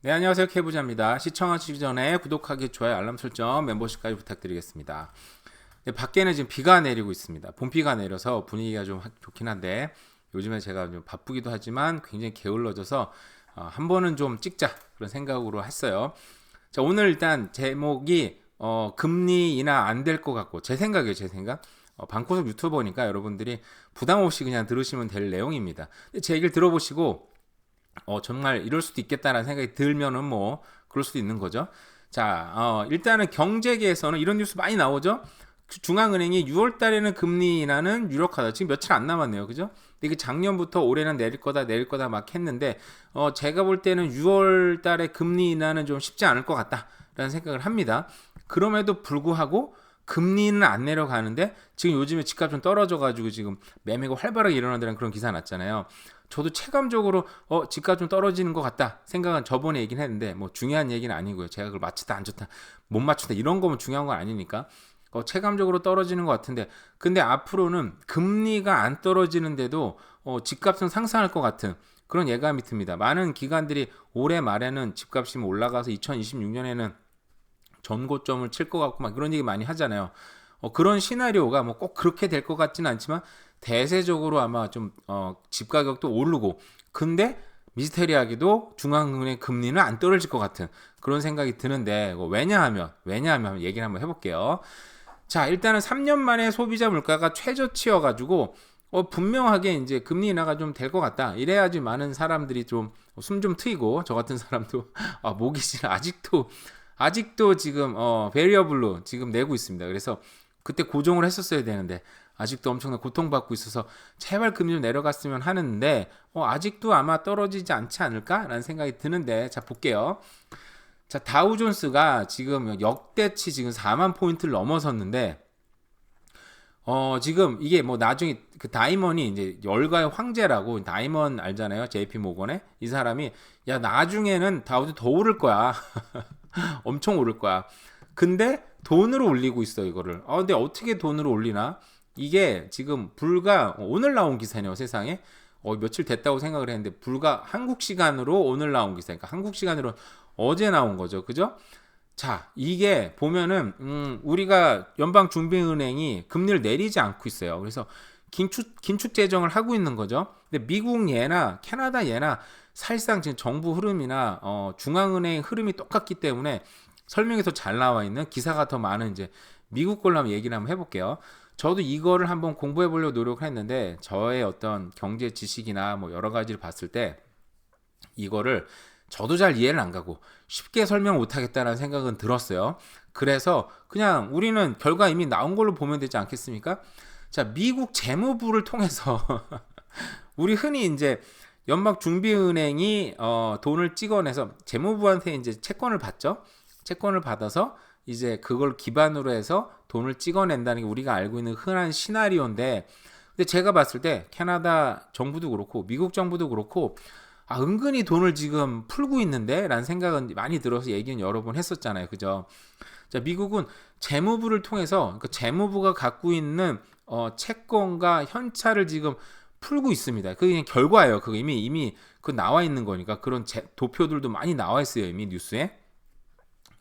네, 안녕하세요. 케이부자입니다. 시청하시기 전에 구독하기, 좋아요, 알람 설정, 멤버십까지 부탁드리겠습니다. 네, 밖에는 지금 비가 내리고 있습니다. 봄비가 내려서 분위기가 좀 좋긴 한데 요즘에 제가 좀 바쁘기도 하지만 굉장히 게을러져서 한 번은 좀 찍자 그런 생각으로 했어요. 자, 오늘 일단 제목이 금리 인하 안 될 것 같고 제 생각이에요, 제 생각. 방구석 유튜버니까 여러분들이 부담 없이 그냥 들으시면 될 내용입니다. 제 얘기를 들어보시고 정말 이럴 수도 있겠다라는 생각이 들면은 뭐 그럴 수도 있는 거죠. 자, 일단은 경제계에서는 이런 뉴스 많이 나오죠. 중앙은행이 6월 달에는 금리 인하는 유력하다. 지금 며칠 안 남았네요. 그죠? 근데 이게 작년부터 올해는 내릴 거다 막 했는데 제가 볼 때는 6월 달에 금리 인하는 좀 쉽지 않을 것 같다라는 생각을 합니다. 그럼에도 불구하고 금리는 안 내려가는데 지금 요즘에 집값 좀 떨어져가지고 지금 매매가 활발하게 일어난다는 그런 기사 났잖아요. 저도 체감적으로 집값 좀 떨어지는 것 같다 생각은 저번에 얘기는 했는데 뭐 중요한 얘기는 아니고요. 제가 그걸 맞췄다 안 좋다 못 맞춘다 이런 거면 중요한 건 아니니까 체감적으로 떨어지는 것 같은데 근데 앞으로는 금리가 안 떨어지는데도 집값은 상승할 것 같은 그런 예감이 듭니다. 많은 기관들이 올해 말에는 집값이 올라가서 2026년에는 전고점을 칠 것 같고 막 그런 얘기 많이 하잖아요. 그런 시나리오가 뭐 꼭 그렇게 될 것 같지는 않지만 대세적으로 아마 좀 집 가격도 오르고 근데 미스테리하게도 중앙은행 금리는 안 떨어질 것 같은 그런 생각이 드는데 왜냐하면 얘기를 한번 해볼게요. 자, 일단은 3년 만에 소비자 물가가 최저치여가지고 분명하게 이제 금리 인하가 좀 될 것 같다. 이래야지 많은 사람들이 좀 숨 좀 트이고 저 같은 사람도 목이 싫어 아직도 지금 베리어블로 지금 내고 있습니다. 그래서 그때 고정을 했었어야 되는데 아직도 엄청난 고통받고 있어서 제발 금리 좀 내려갔으면 하는데 아직도 아마 떨어지지 않지 않을까라는 생각이 드는데 자 볼게요. 자 다우존스가 지금 역대치 지금 4만 포인트를 넘어섰는데 지금 이게 뭐 나중에 그 다이먼이 이제 열과의 황제라고 다이먼 알잖아요. JP 모건의 이 사람이 야 나중에는 다우도 더 오를 거야. 엄청 오를 거야. 근데 돈으로 올리고 있어 이거를. 근데 어떻게 돈으로 올리나? 이게 지금 불과 오늘 나온 기사네요 세상에. 며칠 됐다고 생각을 했는데 불과 한국 시간으로 오늘 나온 기사니까 한국 시간으로 어제 나온 거죠, 그죠? 자, 이게 보면은 우리가 연방준비은행이 금리를 내리지 않고 있어요. 그래서 긴축 재정을 하고 있는 거죠. 근데 미국 예나 캐나다 예나 사실상 지금 정부 흐름이나 중앙은행 흐름이 똑같기 때문에 설명이 더 잘 나와 있는 기사가 더 많은 이제 미국 걸로 한번 얘기를 한번 해볼게요. 저도 이거를 한번 공부해 보려고 노력을 했는데 저의 어떤 경제 지식이나 뭐 여러 가지를 봤을 때 이거를 저도 잘 이해를 안 가고 쉽게 설명 못 하겠다는 생각은 들었어요. 그래서 그냥 우리는 결과 이미 나온 걸로 보면 되지 않겠습니까? 자, 미국 재무부를 통해서 우리 흔히 이제 연방준비은행이 돈을 찍어내서 재무부한테 이제 채권을 받죠. 채권을 받아서 이제 그걸 기반으로 해서 돈을 찍어낸다는 게 우리가 알고 있는 흔한 시나리오인데 근데 제가 봤을 때 캐나다 정부도 그렇고 미국 정부도 그렇고 은근히 돈을 지금 풀고 있는데 라는 생각은 많이 들어서 얘기는 여러 번 했었잖아요. 그죠? 자, 미국은 재무부를 통해서 그러니까 재무부가 갖고 있는 채권과 현찰을 지금 풀고 있습니다. 그게 그냥 결과예요. 그거 이미 그 나와 있는 거니까 그런 도표들도 많이 나와 있어요. 이미 뉴스에.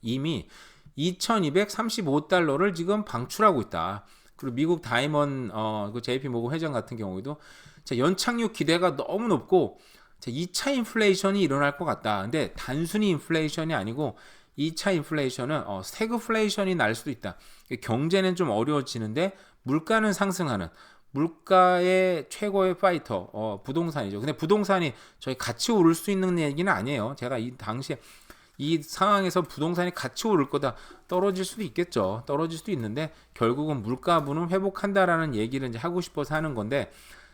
이미 2235달러를 지금 방출하고 있다. 그리고 미국 다이먼 그 JP 모건 회장 같은 경우에도 자, 연착륙 기대가 너무 높고 자, 2차 인플레이션이 일어날 것 같다. 근데 단순히 인플레이션이 아니고 2차 인플레이션은 스태그플레이션이 날 수도 있다. 경제는 좀 어려워지는데 물가는 상승하는 물가의 최고의 파이터 부동산이죠. 근데 부동산이 저희 같이 오를 수 있는 얘기는 아니에요. 제가 이 당시에 이 상황에서 부동산이 같이 오를 거다 떨어질 수도 있겠죠. 떨어질 수도 있는데 결국은 물가분은 회복한다라는 얘기를 이제 하고 싶어서 하는 건데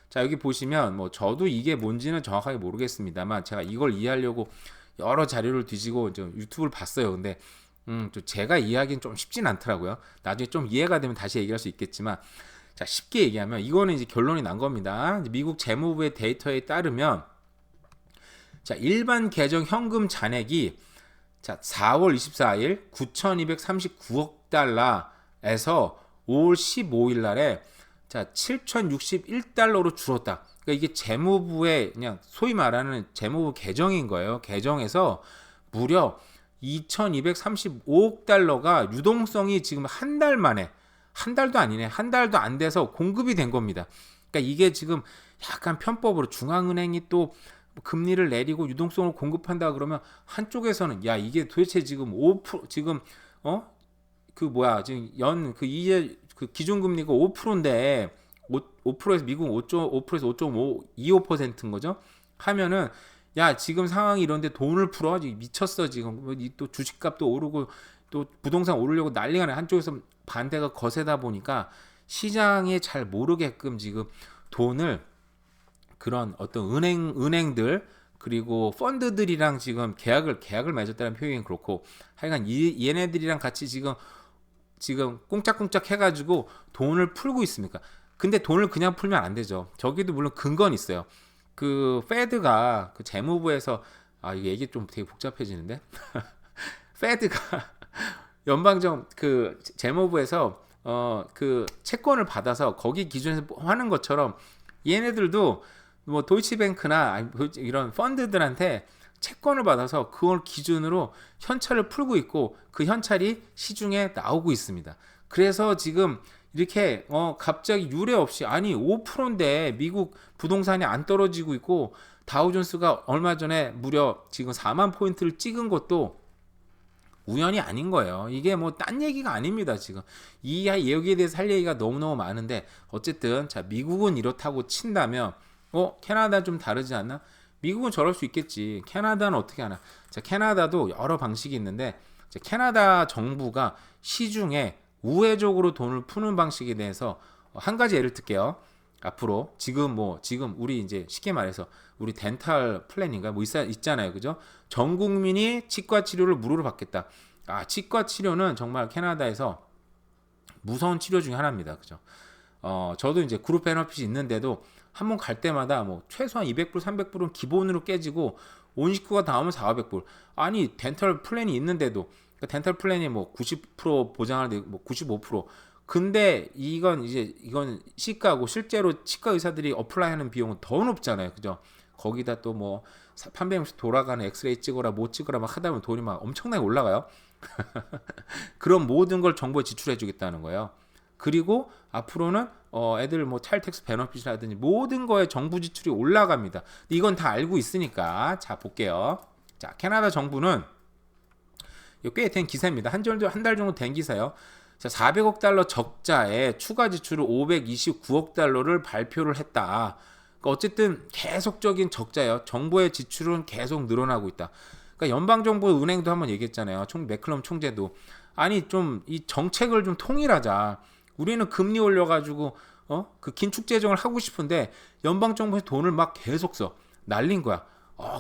자 여기 보시면 뭐 저도 이게 뭔지는 정확하게 모르겠습니다만 제가 이걸 이해하려고 여러 자료를 뒤지고 좀 유튜브를 봤어요. 근데 좀 제가 이해하기는 좀 쉽진 않더라고요. 나중에 좀 이해가 되면 다시 얘기할 수 있겠지만 자 쉽게 얘기하면 이거는 이제 결론이 난 겁니다. 미국 재무부의 데이터에 따르면 자 일반 계정 현금 잔액이 자 4월 24일 9,239억 달러에서 5월 15일 날에 자 7,061달러로 줄었다. 그러니까 이게 재무부의 그냥 소위 말하는 재무부 계정인 거예요. 계정에서 무려 2235억 달러가 유동성이 지금 한 달 만에, 한 달도 아니네, 한 달도 안 돼서 공급이 된 겁니다. 그러니까 이게 지금 약간 편법으로 중앙은행이 또 금리를 내리고 유동성을 공급한다 그러면 한쪽에서는 야 이게 도대체 지금 5% 지금 그 뭐야 지금 그 이제 그 기준금리가 5%인데 5%에서 미국 5.5%에서 5.25%인 거죠. 하면은 야 지금 상황이 이런데 돈을 풀어 미쳤어 지금 또 주식값도 오르고 또 부동산 오르려고 난리가 나. 한쪽에서 반대가 거세다 보니까 시장에 잘 모르게끔 지금 돈을 그런 어떤 은행들 그리고 펀드들이랑 지금 계약을 맺었다는 표현이 그렇고 하여간 얘네들이랑 같이 지금 꽁짝꽁짝 해가지고 돈을 풀고 있습니까? 근데 돈을 그냥 풀면 안 되죠. 저기도 물론 근거는 있어요. 그 페드가 그 재무부에서 이게 얘기 좀 되게 복잡해지는데 페드가 연방정 그 재무부에서 그 채권을 받아서 거기 기준에서 하는 것처럼 얘네들도 뭐 도이치뱅크나 이런 펀드들한테 채권을 받아서 그걸 기준으로 현찰을 풀고 있고 그 현찰이 시중에 나오고 있습니다. 그래서 지금 이렇게 갑자기 유례 없이 아니 5%인데 미국 부동산이 안 떨어지고 있고 다우존스가 얼마 전에 무려 지금 4만 포인트를 찍은 것도 우연이 아닌 거예요. 이게 뭐 딴 얘기가 아닙니다. 지금 여기에 대해서 할 얘기가 너무너무 많은데 어쨌든 자 미국은 이렇다고 친다면 캐나다 좀 다르지 않나? 미국은 저럴 수 있겠지. 캐나다는 어떻게 하나? 자 캐나다도 여러 방식이 있는데 자, 캐나다 정부가 시중에 우회적으로 돈을 푸는 방식에 대해서 한 가지 예를 들게요. 앞으로 지금 우리 이제 쉽게 말해서 우리 덴탈 플랜인가 뭐 있잖아요. 그죠? 전 국민이 치과 치료를 무료로 받겠다. 치과 치료는 정말 캐나다에서 무서운 치료 중에 하나입니다. 그죠? 저도 이제 그룹 베너핏이 있는데도 한 번 갈 때마다 뭐 최소한 200불, 300불은 기본으로 깨지고 온 식구가 다 오면 400불. 아니 덴탈 플랜이 있는데도 그러니까 덴탈 플랜이 뭐 90% 보장할 때뭐 95%. 근데 이건 시가고 실제로 치과 의사들이 어플라이하는 비용은 더 높잖아요. 그죠? 거기다 또 뭐 판매용시 돌아가는 엑스레이 찍어라 못 찍어라 막 하다 보면 돈이 막 엄청나게 올라가요. 그런 모든 걸 정부에 지출해 주겠다는 거예요. 그리고 앞으로는 애들 뭐 차일텍스 베너핏이라든지 모든 거에 정부 지출이 올라갑니다. 이건 다 알고 있으니까 자 볼게요. 자 캐나다 정부는 꽤 된 기사입니다. 한 달 정도 된 기사요. 자, 400억 달러 적자에 추가 지출을 529억 달러를 발표를 했다. 그러니까 어쨌든 계속적인 적자예요. 정부의 지출은 계속 늘어나고 있다. 그러니까 연방정부 은행도 한번 얘기했잖아요. 맥클럼 총재도 아니 좀 이 정책을 좀 통일하자. 우리는 금리 올려가지고 그 긴축 재정을 하고 싶은데 연방 정부에서 돈을 막 계속 써 날린 거야.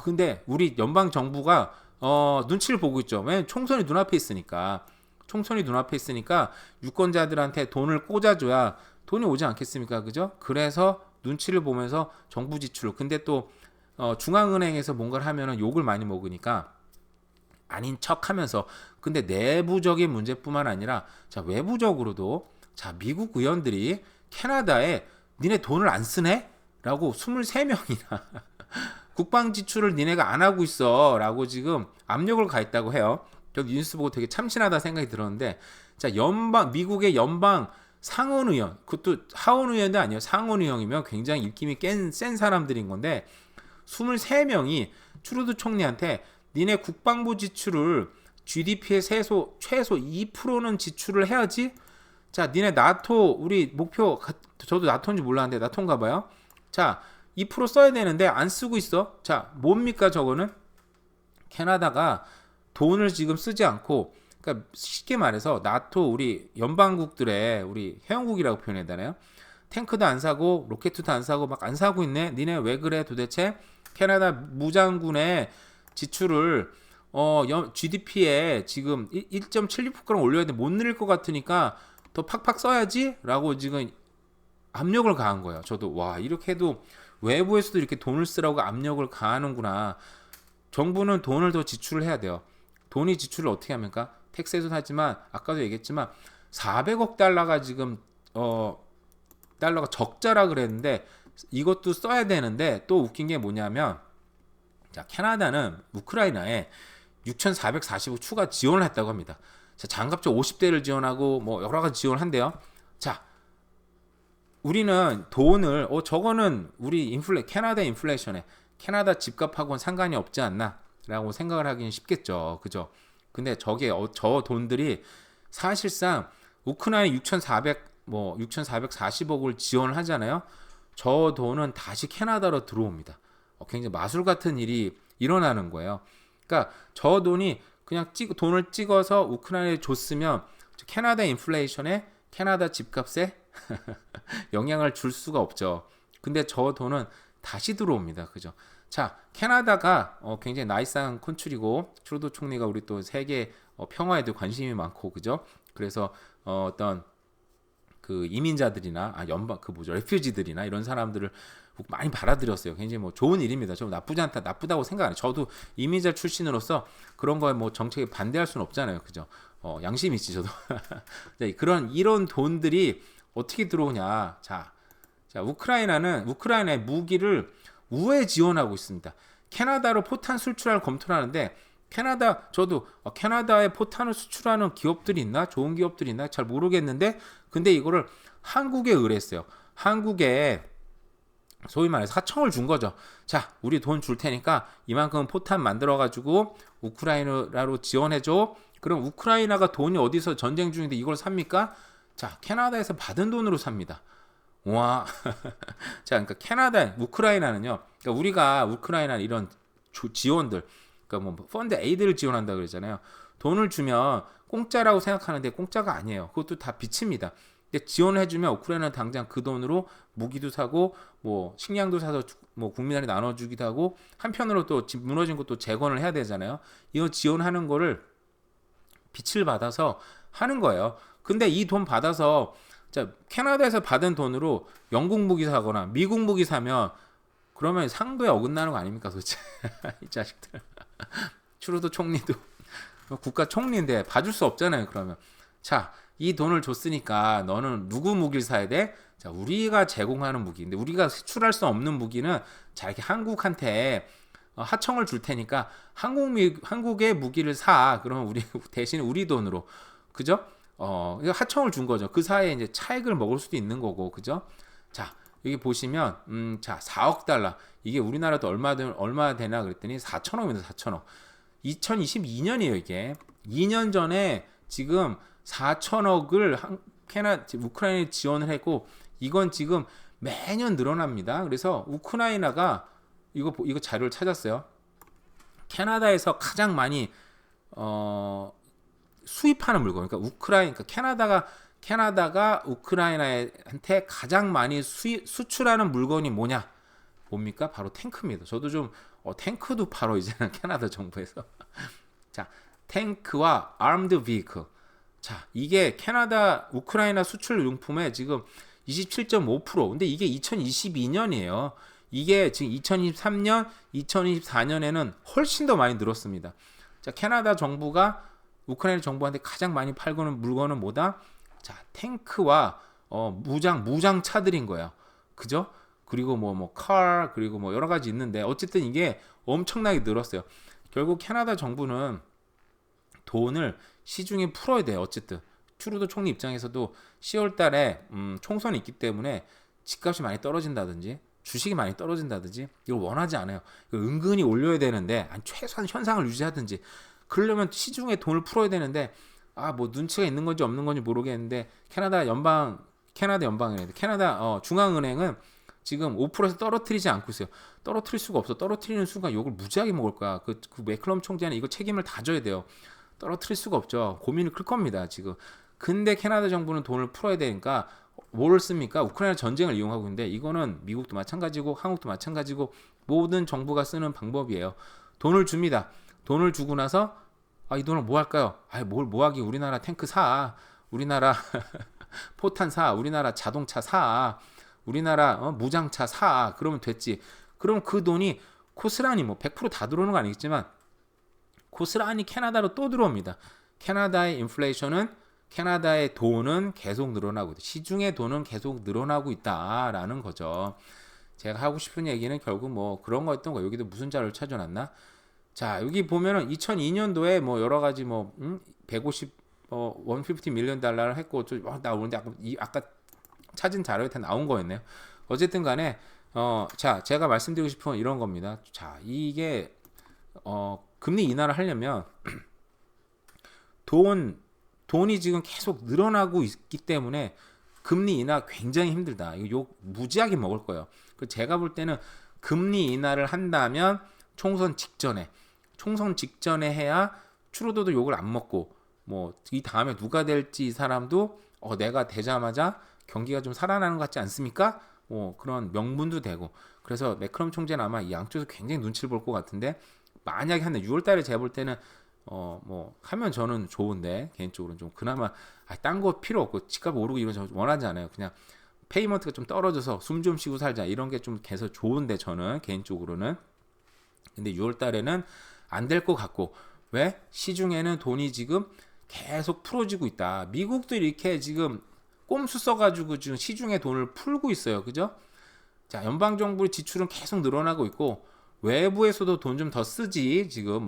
근데 우리 연방 정부가 눈치를 보고 있죠. 왜냐면 총선이 눈앞에 있으니까. 유권자들한테 돈을 꽂아줘야 돈이 오지 않겠습니까? 그죠? 그래서 눈치를 보면서 정부 지출. 근데 또 중앙은행에서 뭔가를 하면은 욕을 많이 먹으니까 아닌 척하면서 근데 내부적인 문제뿐만 아니라 자 외부적으로도 자 미국 의원들이 캐나다에 니네 돈을 안 쓰네? 라고 23명이나 국방 지출을 니네가 안 하고 있어 라고 지금 압력을 가했다고 해요. 저도 뉴스 보고 되게 참신하다 생각이 들었는데 자 미국의 연방 상원의원 그것도 하원의원도 아니에요. 상원의원이면 굉장히 입김이 센 사람들인 건데 23명이 트루드 총리한테 니네 국방부 지출을 GDP의 최소 2%는 지출을 해야지. 자, 니네 나토 우리 목표 저도 나토인지 몰랐는데 나토인가 봐요. 자, 2% 써야 되는데 안 쓰고 있어. 자, 뭡니까 저거는? 캐나다가 돈을 지금 쓰지 않고 그러니까 쉽게 말해서 나토 우리 연방국들의 우리 회원국이라고 표현해야 되나요? 탱크도 안 사고 로켓도 안 사고 막 안 사고 있네. 니네 왜 그래 도대체? 캐나다 무장군의 지출을 GDP에 지금 1.76% 올려야 돼. 못 늘릴 것 같으니까 더 팍팍 써야지 라고 지금 압력을 가한 거예요. 저도 와 이렇게 해도 외부에서도 이렇게 돈을 쓰라고 압력을 가하는구나. 정부는 돈을 더 지출을 해야 돼요. 돈이 지출을 어떻게 합니까? 텍스에서도 하지만 아까도 얘기했지만 400억 달러가 지금 달러가 적자라 그랬는데 이것도 써야 되는데 또 웃긴 게 뭐냐면 자 캐나다는 우크라이나에 6,440억 추가 지원을 했다고 합니다. 자, 장갑차 50대를 지원하고 뭐 여러 가지 지원을 한대요. 자, 우리는 돈을 저거는 우리 캐나다 인플레이션에 캐나다 집값하고는 상관이 없지 않나라고 생각을 하기는 쉽겠죠. 그죠? 근데 저 돈들이 사실상 우크라이나 6,440억을 지원을 하잖아요. 저 돈은 다시 캐나다로 들어옵니다. 굉장히 마술 같은 일이 일어나는 거예요. 그러니까 저 돈이 그냥 돈을 찍어서 우크라이나에 줬으면 캐나다 인플레이션에 캐나다 집값에 영향을 줄 수가 없죠. 근데 저 돈은 다시 들어옵니다. 그죠? 자, 캐나다가 굉장히 나이스한 컨트리고 트루도 총리가 우리 또 세계 평화에도 관심이 많고 그죠? 그래서 어떤 그 이민자들이나 레퓨지들이나 이런 사람들을 많이 받아들였어요. 굉장히 뭐 좋은 일입니다. 좀 나쁘다고 생각 안 해요. 저도 이민자 출신으로서 그런 거에 뭐 정책에 반대할 수는 없잖아요. 그죠? 양심이 있지 저도. 이런 돈들이 어떻게 들어오냐? 자, 우크라이나의 무기를 우회 지원하고 있습니다. 캐나다로 포탄 수출을 검토를 하는데 저도 캐나다에 포탄을 수출하는 기업들이 있나? 좋은 기업들이 있나? 잘 모르겠는데 근데 이거를 한국에 의뢰했어요. 한국에 소위 말해서 하청을 준 거죠. 자, 우리 돈 줄 테니까 이만큼 포탄 만들어가지고 우크라이나로 지원해줘. 그럼 우크라이나가 돈이 어디서 전쟁 중인데 이걸 삽니까? 자, 캐나다에서 받은 돈으로 삽니다. 와, 자, 그러니까 우크라이나는요. 그러니까 우리가 우크라이나 이런 지원들, 그러니까 뭐 펀드 에이드를 지원한다 그러잖아요. 돈을 주면 공짜라고 생각하는데 공짜가 아니에요. 그것도 다 빚입니다. 근데 지원을 해주면 우크라이나는 당장 그 돈으로 무기도 사고 뭐 식량도 사서 뭐 국민한테 나눠주기도 하고 한편으로 또 집 무너진 것도 재건을 해야 되잖아요. 이거 지원하는 거를 빚을 받아서 하는 거예요. 근데 이 돈 받아서 자, 캐나다에서 받은 돈으로 영국 무기 사거나 미국 무기 사면 그러면 상도에 어긋나는 거 아닙니까 도대체. 이 자식들. 트루도 총리도 국가 총리인데 봐줄 수 없잖아요. 그러면 자, 이 돈을 줬으니까 너는 누구 무기를 사야 돼? 자, 우리가 제공하는 무기인데 우리가 수출할 수 없는 무기는 자, 이렇게 한국한테 하청을 줄 테니까 한국의 무기를 사. 그러면 우리 대신 우리 돈으로 그죠? 하청을 준 거죠. 그 사이에 이제 차익을 먹을 수도 있는 거고, 그죠? 자, 여기 보시면, 자, 4억 달러. 이게 우리나라도 얼마 되나 그랬더니 4천억입니다, 4천억. 2022년이에요, 이게. 2년 전에 지금 4천억을 우크라이나에 지원을 했고, 이건 지금 매년 늘어납니다. 그래서 우크라이나가, 이거 자료를 찾았어요. 캐나다에서 가장 많이, 수입하는 물건, 그러니까 캐나다가 우크라이나한테 가장 많이 수출하는 물건이 뭡니까? 바로 탱크입니다. 저도 좀 탱크도 바로 이제는 캐나다 정부에서 자, 탱크와 armed vehicle. 자, 이게 우크라이나 수출 용품의 지금 27.5%. 근데 이게 2022년이에요. 이게 지금 2023년, 2024년에는 훨씬 더 많이 늘었습니다. 자, 캐나다 정부가 우크라이나 정부한테 가장 많이 팔고는 물건은 뭐다? 자, 탱크와 무장차들인 거예요. 그죠? 그리고 그리고 뭐 여러 가지 있는데 어쨌든 이게 엄청나게 늘었어요. 결국 캐나다 정부는 돈을 시중에 풀어야 돼요. 어쨌든 트루도 총리 입장에서도 10월 달에 총선이 있기 때문에 집값이 많이 떨어진다든지 주식이 많이 떨어진다든지 이걸 원하지 않아요. 은근히 올려야 되는데 최소한 현상을 유지하든지 그러려면 시중에 돈을 풀어야 되는데 뭐 눈치가 있는 건지 없는 건지 모르겠는데 캐나다 중앙은행은 지금 5%에서 떨어뜨리지 않고 있어요. 떨어뜨릴 수가 없어. 떨어뜨리는 순간 욕을 무지하게 먹을 거야. 그 매클럼 총재는 이거 책임을 다 져야 돼요. 떨어뜨릴 수가 없죠. 고민이 클 겁니다, 지금. 근데 캐나다 정부는 돈을 풀어야 되니까 뭐를 씁니까? 우크라이나 전쟁을 이용하고 있는데 이거는 미국도 마찬가지고 한국도 마찬가지고 모든 정부가 쓰는 방법이에요. 돈을 줍니다. 돈을 주고 나서 이 돈을 뭐 할까요? 뭘 뭐하기? 우리나라 탱크 사. 우리나라 포탄 사. 우리나라 자동차 사. 우리나라 무장차 사. 그러면 됐지. 그럼 그 돈이 고스란히 100% 다 들어오는 건 아니겠지만 고스란히 캐나다로 또 들어옵니다. 캐나다의 돈은 계속 늘어나고 있다. 시중의 돈은 계속 늘어나고 있다라는 거죠. 제가 하고 싶은 얘기는 결국 그런 거였던 거. 여기도 무슨 자료를 찾아놨나? 자, 여기 보면은 2002년도에 뭐 여러 가지 뭐 150 150 밀리언 달러를 했고 좀 나오는데 아까 찾은 자료에 다 나온 거였네요. 어쨌든 간에 자, 제가 말씀드리고 싶은 건 이런 겁니다. 자, 이게 금리 인하를 하려면 돈이 지금 계속 늘어나고 있기 때문에 금리 인하 굉장히 힘들다. 이거 욕 무지하게 먹을 거예요. 그 제가 볼 때는 금리 인하를 한다면 총선 직전에 해야 트루도도 욕을 안 먹고 뭐 이 다음에 누가 될지 이 사람도 내가 되자마자 경기가 좀 살아나는 것 같지 않습니까? 그런 명분도 되고. 그래서 매크럼 총재는 아마 이 양쪽에서 굉장히 눈치를 볼 것 같은데, 만약에 한데 6월달에 제가 볼 때는 뭐 하면 저는 좋은데, 개인적으로는 좀 그나마 딴 거 필요 없고 집값 오르고 이런 거 원하지 않아요. 그냥 페이먼트가 좀 떨어져서 숨 좀 쉬고 살자 이런 게 좀 계속 좋은데, 저는 개인적으로는. 근데 6월달에는 안 될 것 같고. 왜? 시중에는 돈이 지금 계속 풀어지고 있다. 미국도 이렇게 지금 꼼수 써가지고 지금 시중에 돈을 풀고 있어요. 그죠? 자, 연방정부의 지출은 계속 늘어나고 있고, 외부에서도 돈 좀 더 쓰지. 지금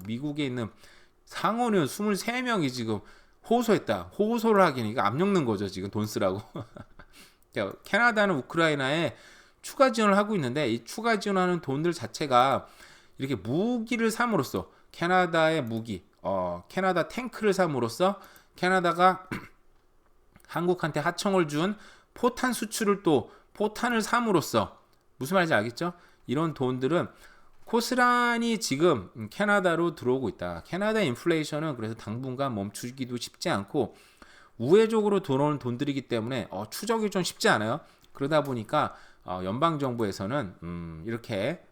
미국에 있는 상원의원 23명이 지금 호소를 하기니까 압력는 거죠. 지금 돈 쓰라고. 자, 캐나다는 우크라이나에 추가 지원을 하고 있는데, 이 추가 지원하는 돈들 자체가 이렇게 무기를 삼으로써, 캐나다의 무기, 캐나다 탱크를 삼으로써 캐나다가 한국한테 하청을 준 포탄 수출을 또 포탄을 삼으로써, 무슨 말인지 알겠죠? 이런 돈들은 고스란히 지금 캐나다로 들어오고 있다. 캐나다 인플레이션은 그래서 당분간 멈추기도 쉽지 않고 우회적으로 들어오는 돈들이기 때문에 추적이 좀 쉽지 않아요. 그러다 보니까 연방정부에서는 이렇게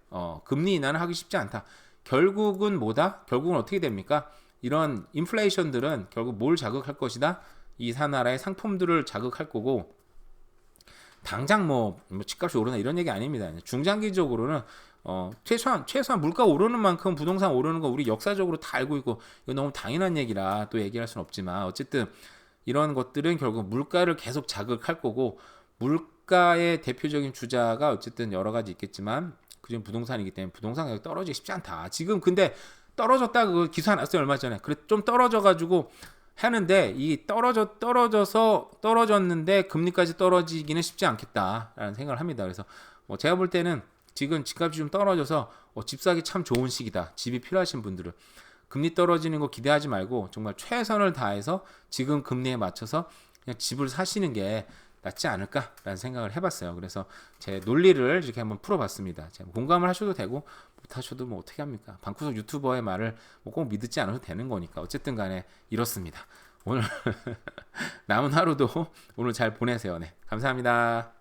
금리 인하는 하기 쉽지 않다. 결국은 결국은 어떻게 됩니까? 이런 인플레이션들은 결국 뭘 자극할 것이다? 이 나라의 상품들을 자극할 거고, 당장 뭐 집값이 오르나 이런 얘기 아닙니다. 중장기적으로는 최소한 물가 오르는 만큼 부동산 오르는 거 우리 역사적으로 다 알고 있고, 이거 너무 당연한 얘기라 또 얘기할 수는 없지만, 어쨌든 이런 것들은 결국 물가를 계속 자극할 거고, 물가의 대표적인 주자가 어쨌든 여러 가지 있겠지만 그중 부동산이기 때문에 부동산 가격이 떨어지기 쉽지 않다. 지금 근데 떨어졌다 그 기사 났어요 얼마 전에. 그래 좀 떨어져 가지고 하는데, 이 떨어졌는데 금리까지 떨어지기는 쉽지 않겠다라는 생각을 합니다. 그래서 제가 볼 때는 지금 집값이 좀 떨어져서 집 사기 참 좋은 시기다. 집이 필요하신 분들은 금리 떨어지는 거 기대하지 말고 정말 최선을 다해서 지금 금리에 맞춰서 그냥 집을 사시는 게 낫지 않을까라는 생각을 해봤어요. 그래서 제 논리를 이렇게 한번 풀어봤습니다. 공감을 하셔도 되고 못하셔도 뭐 어떻게 합니까? 방구석 유튜버의 말을 꼭 믿지 않아도 되는 거니까. 어쨌든 간에 이렇습니다. 오늘 남은 하루도 오늘 잘 보내세요. 네, 감사합니다.